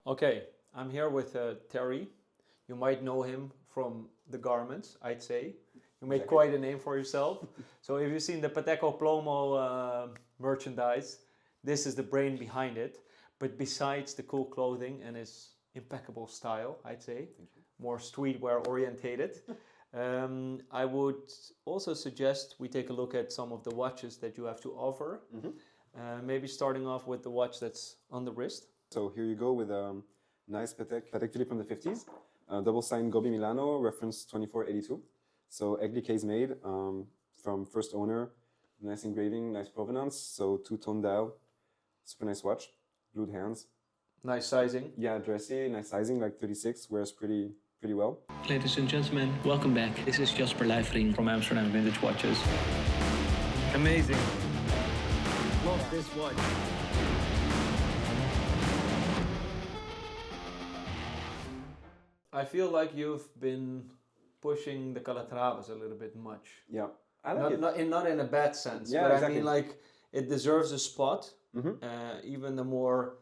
Okay, I'm here with Thery. You might know him from the garments, I'd say. You made quite a name for yourself. So if you've seen the Patek O Plomo merchandise, this is the brain behind it. But besides the cool clothing and his impeccable style, I'd say, more streetwear orientated, I would also suggest we take a look at some of the watches that you have to offer. Maybe starting off with the watch that's on the wrist. So here you go with a nice Patek Philippe from the 50s, double signed Gobi Milano, reference 2482. So egg case made from first owner, nice engraving, nice provenance. So two-tone dial, super nice watch, blued hands. Nice sizing. Yeah, dressy, nice sizing, like 36, wears pretty well. Ladies and gentlemen, welcome back. This is Jasper from Amsterdam Vintage Watches. Amazing. Love this watch. I feel like you've been pushing the Calatravas a little bit much. Yeah, I like it. Not in a bad sense, yeah, but exactly. I mean like it deserves a spot. Even the more,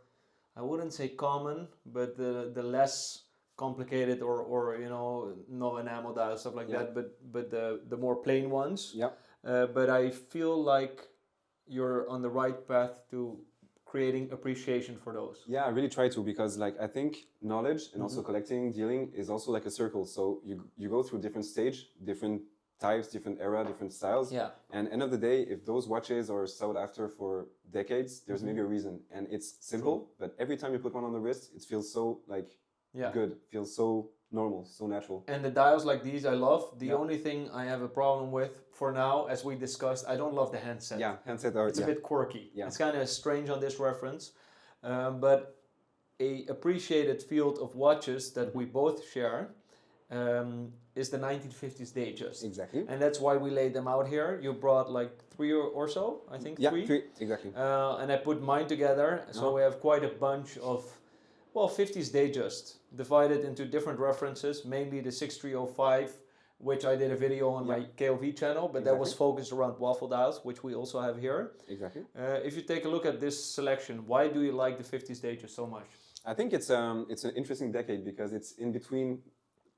I wouldn't say common, but the less complicated or you know, no enamel dial, stuff like that, but the more plain ones. Yeah. But I feel like you're on the right path to creating appreciation for those. Yeah, I really try to, because like I think knowledge and also collecting, dealing is also like a circle. So you go through different stage, different types, different era, different styles. Yeah. And end of the day, if those watches are sought after for decades, there's maybe a reason. And it's simple, but every time you put one on the wrist, it feels so like good, feels so normal, so natural. And the dials like these I love. The only thing I have a problem with for now, as we discussed, I don't love the handset. Yeah, handset are... It's a bit quirky. Yeah. It's kind of strange on this reference. But a appreciated field of watches that we both share is the 1950s Dayjust. Exactly. And that's why we laid them out here. You brought like three or so, I think. Yeah, three, exactly. And I put mine together. So we have quite a bunch of, well, 50s Dayjust, divided into different references, mainly the 6305, which I did a video on my KOV channel, but that was focused around waffle dials, which we also have here. Exactly. If you take a look at this selection, why do you like the 50s Dayjust so much? I think it's an interesting decade because it's in between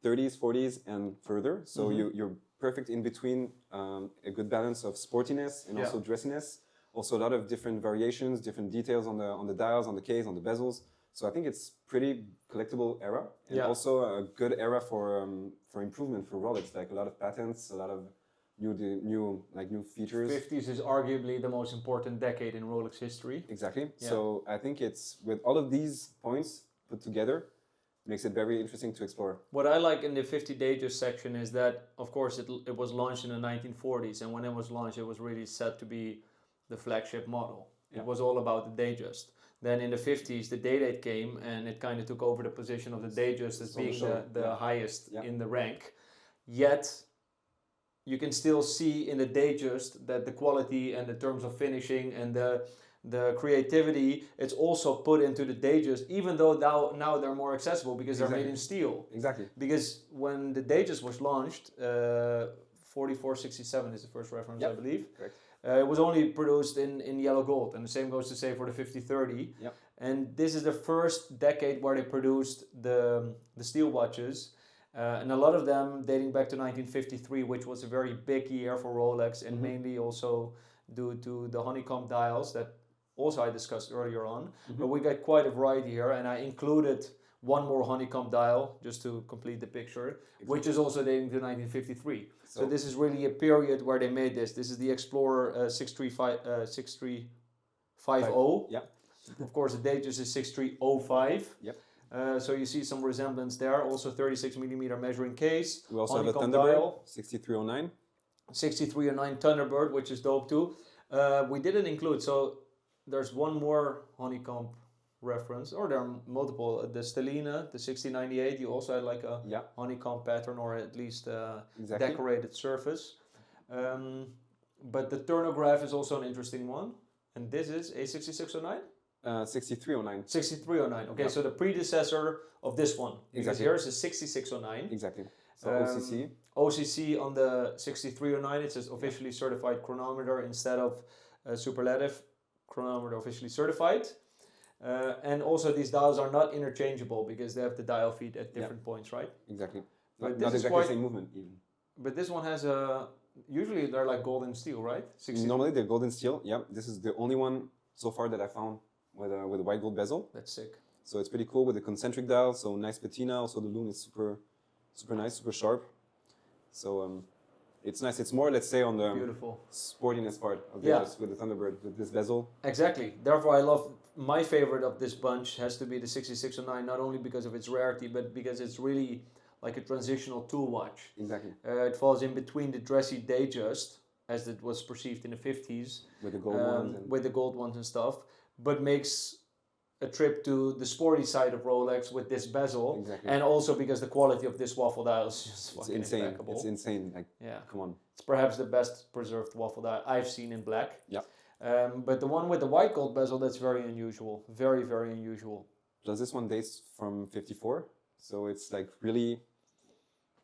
30s, 40s, and further. So you're perfect in between, a good balance of sportiness and also dressiness. Also a lot of different variations, different details on the dials, on the case, on the bezels. So I think it's pretty collectible era, and also a good era for improvement for Rolex. Like a lot of patents, a lot of new features. 50s is arguably the most important decade in Rolex history. Exactly. Yeah. So I think it's, with all of these points put together, makes it very interesting to explore. What I like in the 50 Dayjust section is that, of course, it was launched in the 1940s, and when it was launched, it was really set to be the flagship model. It was all about the Dayjust. Then in the 50s, the Day-Date came, and it kind of took over the position of the Dayjust as being the highest in the rank. Yet, you can still see in the Dayjust that the quality and the terms of finishing and the creativity, it's also put into the Dayjust, even though now they're more accessible because they're made in steel. Exactly. Because when the Dayjust was launched, 4467 is the first reference, I believe. Correct. It was only produced in yellow gold, and the same goes to say for the 5030. Yep. And this is the first decade where they produced the steel watches, and a lot of them dating back to 1953, which was a very big year for Rolex, and mainly also due to the honeycomb dials that also I discussed earlier on. But we got quite a variety here, and I included one more honeycomb dial just to complete the picture, which is also dating to 1953. So this is really a period where they made this. This is the Explorer 6350. Yeah. Of course, the Dayjust is 6305. Yep. So you see some resemblance there. Also 36mm measuring case. We also have a honeycomb Thunderbird, dial. 6309. 6309 Thunderbird, which is dope too. We didn't include, so there's one more honeycomb reference, or there are multiple. The Stellina, the 6098, you also had like a honeycomb pattern, or at least decorated surface. But the turnograph is also an interesting one, and this is a 6609? 6309. 6309, okay, so the predecessor of this one. Because here's a 6609. Exactly. So OCC. OCC on the 6309, it says officially certified chronometer instead of superlative chronometer officially certified. And also these dials are not interchangeable because they have the dial feet at different points, right? Exactly. But Not this is exactly the quite- same movement even. But this one has a. Usually they're like gold and steel, right? 60. Normally they're golden steel. Yeah, this is the only one so far that I found with a white gold bezel. That's sick. So it's pretty cool with the concentric dial. So nice patina. Also the lume is super nice, super sharp. So it's nice. It's more, let's say, on the Beautiful. sportiness part of Yeah. Dayjust with the Thunderbird with this bezel. Exactly. Therefore, I love my favorite of this bunch has to be the 6609, not only because of its rarity, but because it's really like a transitional tool watch. Exactly. It falls in between the dressy Dayjust, as it was perceived in the 50s, With the gold ones. And with the gold ones and stuff, but makes a trip to the sporty side of Rolex with this bezel, exactly. and also because the quality of this waffle dial is just It's fucking insane. impeccable. It's insane. Like, Yeah, come on. it's perhaps the best preserved waffle dial I've seen in black. Yeah. But the one with the white gold bezel, that's very unusual. Very, very unusual. Plus this one dates from 54. So it's like really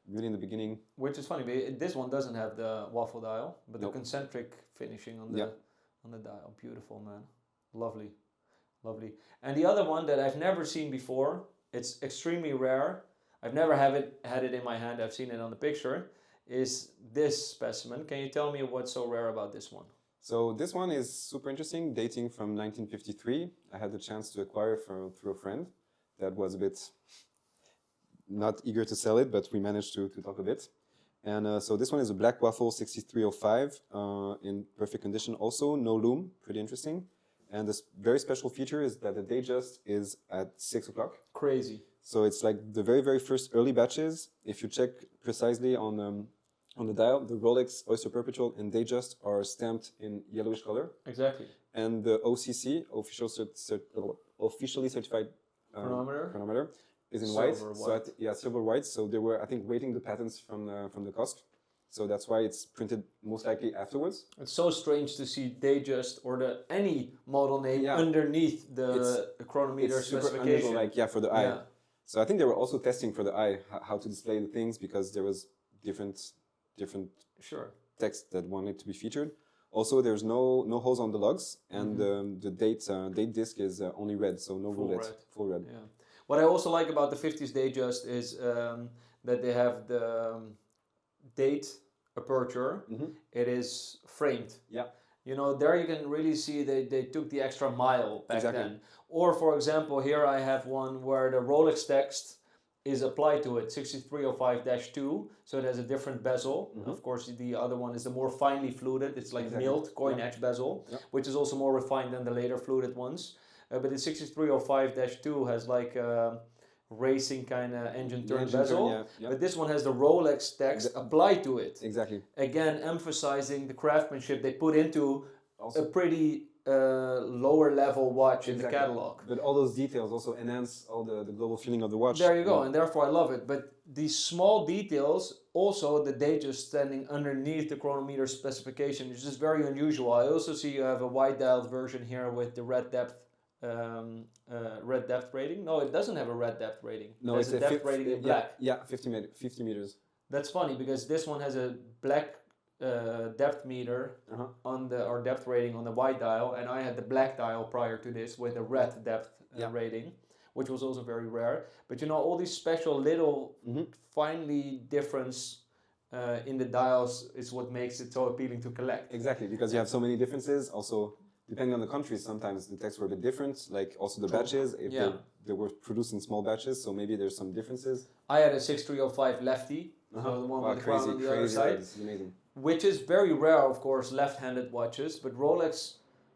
in the beginning. Which is funny, but this one doesn't have the waffle dial, but Nope. the concentric finishing on the Yeah. on the dial. Beautiful, man. Lovely. Lovely. And the other one that I've never seen before, it's extremely rare. I've never had it in my hand. I've seen it on the picture. Is this specimen? Can you tell me what's so rare about this one? So this one is super interesting, dating from 1953. I had the chance to acquire through a friend that was a bit not eager to sell it, but we managed to talk a bit. And so this one is a black waffle 6305 in perfect condition also, no lume, pretty interesting. And this very special feature is that the Dayjust is at 6 o'clock. Crazy. So it's like the very, very first early batches. If you check precisely on the dial, the Rolex Oyster Perpetual and Dayjust are stamped in yellowish color. Exactly. And the OCC, officially certified chronometer, is in white. Silver So silver white. So they were, I think, waiting the patents from the COSC. So that's why it's printed most likely afterwards. It's so strange to see Dayjust or any model name underneath the chronometer It's super specification. unusual, like for the eye. Yeah. So I think they were also testing for the eye how to display the things because there was different Sure. text that wanted to be featured. Also, there's no holes on the lugs, and the date disc is only red, so no Full roulette, red. full red. Yeah. What I also like about the 50s Dayjust is that they have the date aperture. It is framed. Yeah. You know, there you can really see they took the extra mile back Exactly. then. Or for example, here I have one where the Rolex text is applied to it, 6305-2, so it has a different bezel. Of course, the other one is the more finely fluted. It's like milled coin edge bezel, which is also more refined than the later fluted ones. But the 6305-2 has like a racing kind of engine turn bezel. But this one has the Rolex text applied to it. Exactly. Again, emphasizing the craftsmanship they put into a pretty lower level watch in the catalog. But all those details also enhance all the global feeling of the watch. There you go, and therefore I love it. But these small details, also the Dayjust standing underneath the chronometer specification, is just very unusual. I also see you have a wide dialed version here with the red depth rating. No, it doesn't have a red depth rating. No, it's a depth rating in black. Yeah, 50 meters. That's funny because this one has a black depth meter on or depth rating on the white dial, and I had the black dial prior to this with a red depth rating, which was also very rare. But you know, all these special little finely difference in the dials is what makes it so appealing to collect. Exactly, because you have so many differences. Also, depending on the countries, sometimes the texts were a bit different. Like also the batches, if they were produced in small batches, so maybe there's some differences. I had a 6305 lefty, so the one with the crown on the other side. It's amazing. Which is very rare, of course, left-handed watches, but Rolex,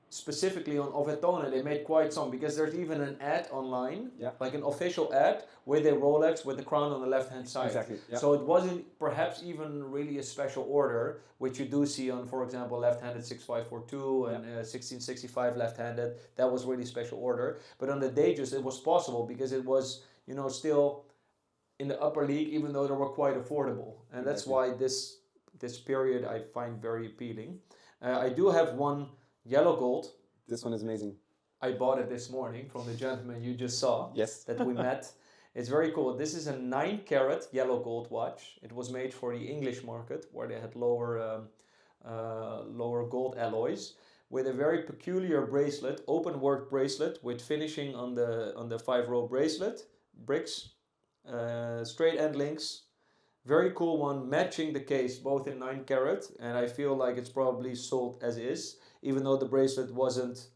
specifically on Ovetone, they made quite some, because there's even an ad online, like an official ad, with a Rolex with the crown on the left-hand side. Exactly. Yeah. So it wasn't perhaps even really a special order, which you do see on, for example, left-handed 6542 and 1665 left-handed. That was really special order. But on the Dayjust, it was possible, because it was, you know, still in the upper league, even though they were quite affordable. And that's why this period I find very appealing. I do have one yellow gold. This one is amazing. I bought it this morning from the gentleman you just saw. Yes. That we met. It's very cool. This is a 9-carat yellow gold watch. It was made for the English market where they had lower gold alloys. with a very peculiar bracelet, open work bracelet with finishing on the 5-row bracelet, bricks, straight end links. Very cool one, matching the case both in 9 carat, and I feel like it's probably sold as is, even though the bracelet wasn't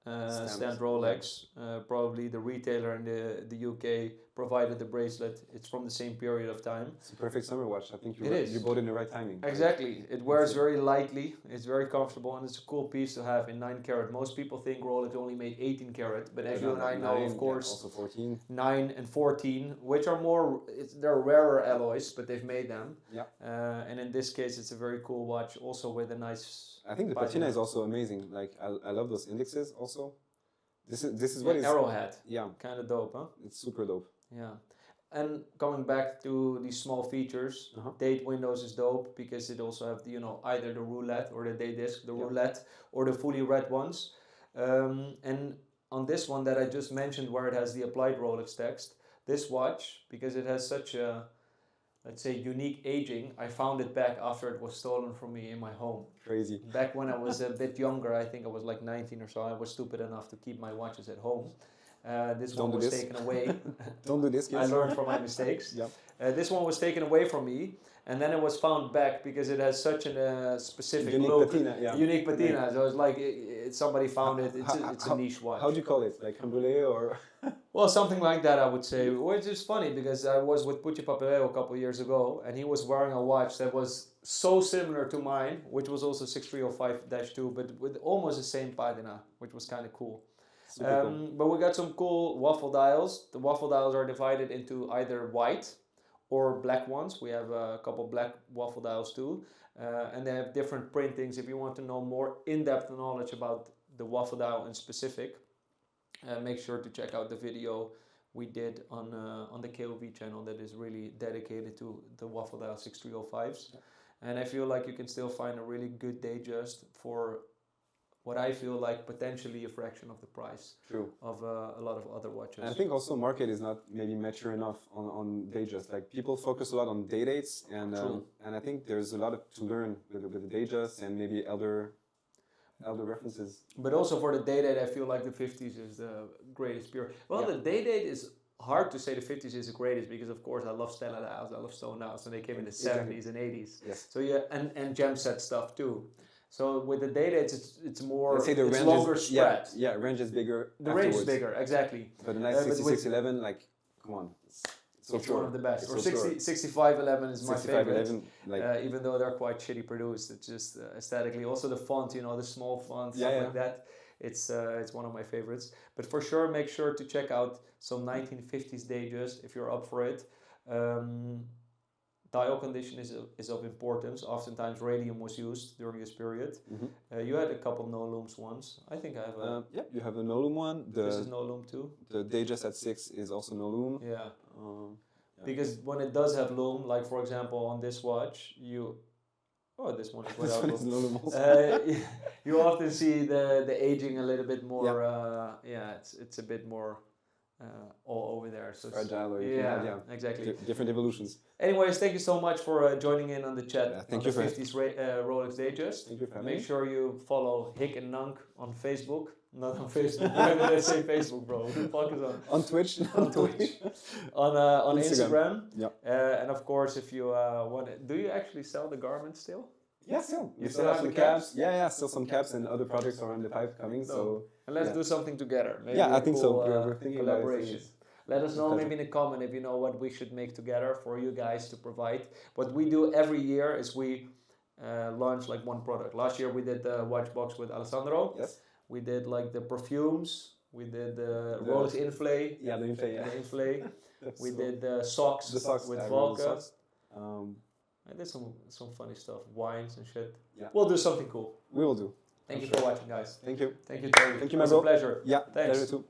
stamped Rolex. Probably the retailer in the UK provided the bracelet. It's from the same period of time. It's a perfect summer watch. I think you bought it in the right timing. Exactly. It wears very lightly. It's very comfortable, and it's a cool piece to have in 9 carat. Most people think Rolex only made 18 carat, but as you and I know, of course, also 14. 9 and 14, which are more, they're rarer alloys, but they've made them. Yeah. And in this case, it's a very cool watch, also with a nice. I think the patina is also amazing. Like I love those indexes also. This is what is arrowhead. Yeah. Kind of dope, huh? It's super dope. Yeah. And coming back to these small features, date windows is dope because it also have either the roulette or the day disc, the roulette or the fully red ones. And on this one that I just mentioned, where it has the applied Rolex text, this watch, because it has such a, let's say, unique aging, I found it back after it was stolen from me in my home. Crazy. Back when I was a bit younger, I think I was like 19 or so, I was stupid enough to keep my watches at home. This one was taken away. Don't do this, kids. I learned from my mistakes. Yep. This one was taken away from me, and then it was found back because it has such a specific unique look. patina, yeah. Unique patina. So it's like somebody found it. It's a niche watch. How do you call it? Like Cambrulé or? Well, something like that, I would say. Which is funny because I was with Pucci Papeleo a couple of years ago, and he was wearing a watch that was so similar to mine, which was also 6305-2, but with almost the same patina, which was kind of cool. Cool. But we got some cool waffle dials. The waffle dials are divided into either white or black ones. We have a couple black waffle dials too. And they have different printings. If you want to know more in-depth knowledge about the waffle dial in specific, make sure to check out the video we did on the KOV channel that is really dedicated to the waffle dial 6305s. Yeah. And I feel like you can still find a really good Dayjust for what I feel like potentially a fraction of the price. True. Of a lot of other watches. And I think also market is not maybe mature enough on Dayjust. Like people focus a lot on day dates, and I think there's a lot to learn with the Dayjust and maybe elder references. But also for the day date, I feel like the 50s is the greatest period. Well, the day date is hard to say the 50s is the greatest because of course I love Stella dials, I love stone dials, and they came in the 70s and 80s. Yes. So yeah, and gem set stuff too. So with the data, it's more, let's say the it's range longer is, spread. Yeah, range is bigger. The range is bigger, exactly. But the nice 6611, like, come on, it's one of the best. Or so 6511 is my favorite. Like, even though they're quite shitty produced, it's just aesthetically. Also the font, the small font, stuff like that. It's one of my favorites. But for sure, make sure to check out some 1950s Dayjust if you're up for it. Dial condition is of importance. Oftentimes radium was used during this period. Mm-hmm. You had a couple no-looms ones. I think I have a... you have a no-loom one. This is no-loom too. The Dayjust at 6 is also no-loom. Yeah. Because when it does have loom, like for example on this watch, this one is without loom. You often see the aging a little bit more, it's a bit more... all over there, so fragile, or exactly. Different evolutions. Anyways, thank you so much for joining in on the chat. Thank you the 50s Rolex Dayjust. Thank you for having me. Make sure you follow Hick and Nunk on Facebook. Not on Facebook. Why did I say Facebook, bro? What the fuck is on Twitch? On Twitch. on Instagram. Yeah. And of course, if you want, do you actually sell the garments still? Yeah, still. You still have some caps? Yeah, still some caps, and other projects are in the pipe coming. So and let's do something together. Maybe I think so. We're thinking collaboration. Let us know maybe in the comment if you know what we should make together for you guys to provide. What we do every year is we launch like one product. Last year we did the watch box with Alessandro. Yes. We did like the perfumes. We did the Rolex Inflay. Yeah, the Inflay. Yeah. The Inflay. We did the socks. The socks with Volca. I did some funny stuff, wines and shit. Yeah. We'll do something cool. We will do. Thank you for watching, guys. Thank you. Thank you, Thery. Thank you, It was a Mazo. pleasure. Yeah, thanks. pleasure too.